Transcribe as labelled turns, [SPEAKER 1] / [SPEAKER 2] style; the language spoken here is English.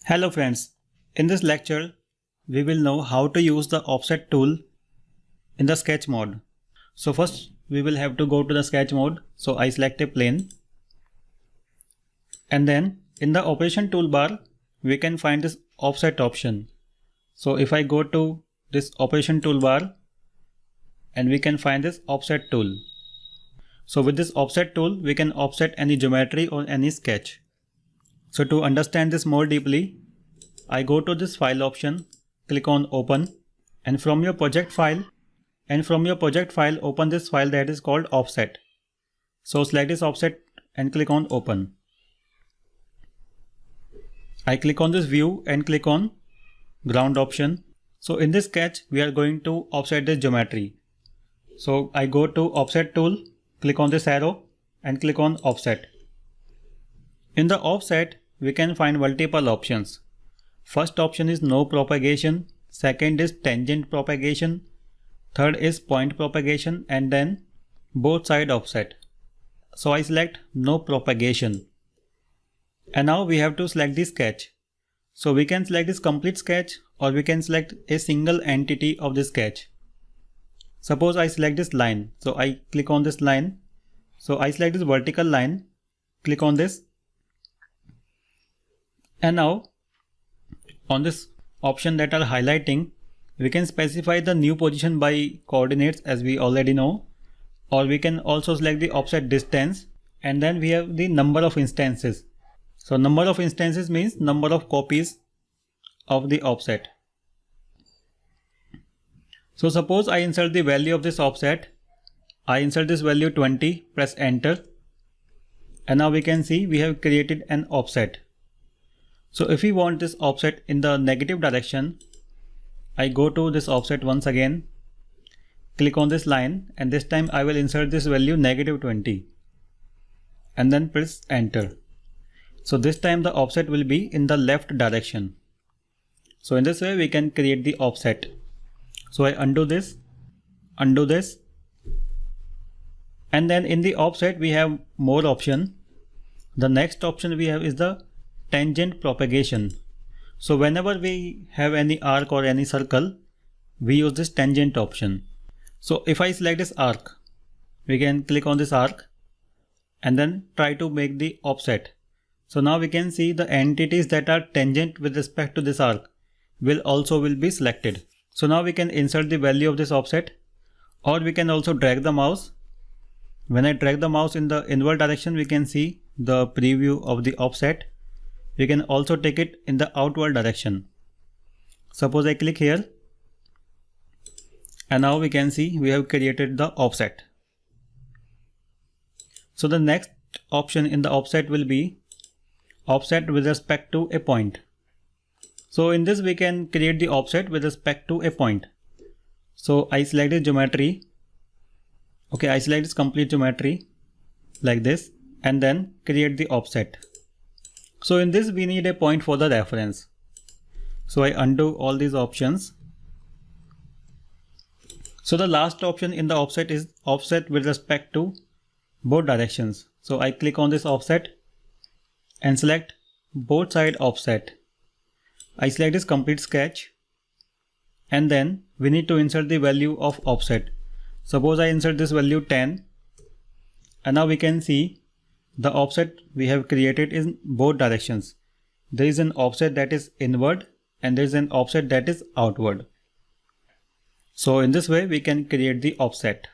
[SPEAKER 1] Hello friends, in this lecture we will know how to use the offset tool in the sketch mode. So first we will have to go to the sketch mode. So I select a plane and then in the operation toolbar we can find this offset option. So if I go to this operation toolbar and we can find this offset tool. So with this offset tool we can offset any geometry or any sketch. So to understand this more deeply, I go to this file option, click on open, and from your project file open this file that is called offset. So select this offset and click on open. I click on this view and click on ground option. So in this sketch we are going to offset this geometry. So I go to offset tool, click on this arrow and click on offset. In the offset we can find multiple options. First option is no propagation, second is tangent propagation, third is point propagation, and then both side offset. So I select no propagation. And now we have to select the sketch. So we can select this complete sketch or we can select a single entity of the sketch. Suppose I select this line. So I click on this line. So I select this vertical line, click on this. And now on this option that are highlighting, we can specify the new position by coordinates as we already know, or we can also select the offset distance, and then we have the number of instances. So number of instances means number of copies of the offset. So suppose I insert the value of this offset. I insert this value 20, press enter, and now we can see we have created an offset. So if we want this offset in the negative direction, I go to this offset once again, click on this line, and this time I will insert this value -20 and then press enter. So this time the offset will be in the left direction. So in this way we can create the offset. So I undo this, and then in the offset we have more option. The next option we have is the tangent propagation. So whenever we have any arc or any circle, we use this tangent option. So if I select this arc, we can click on this arc and then try to make the offset. So now we can see the entities that are tangent with respect to this arc will be selected. So now we can insert the value of this offset, or we can also drag the mouse. When I drag the mouse in the inward direction, we can see the preview of the offset. We can also take it in the outward direction. Suppose I click here, and now we can see we have created the offset. So the next option in the offset will be offset with respect to a point. So in this we can create the offset with respect to a point. So I select the geometry. Okay, I select this complete geometry like this and then create the offset. So in this we need a point for the reference. So I undo all these options. So the last option in the offset is offset with respect to both directions. So I click on this offset and select both side offset. I select this complete sketch and then we need to insert the value of offset. Suppose I insert this value 10, and now we can see the offset we have created in both directions. There is an offset that is inward and there is an offset that is outward. So in this way we can create the offset.